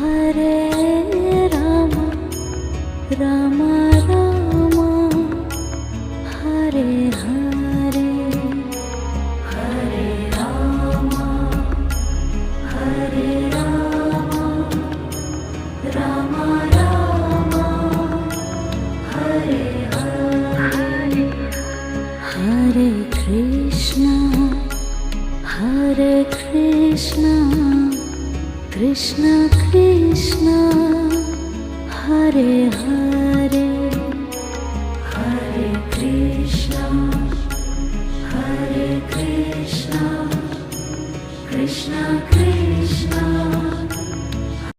Hare Rama, Rama Rama, Hare Hare, Hare Rama, Hare Rama, Rama Rama, Hare Hare, Hare Krishna, Hare Krishna, Krishna Krishna, Hare Hare, Hare Krishna, Hare Krishna, Krishna Krishna,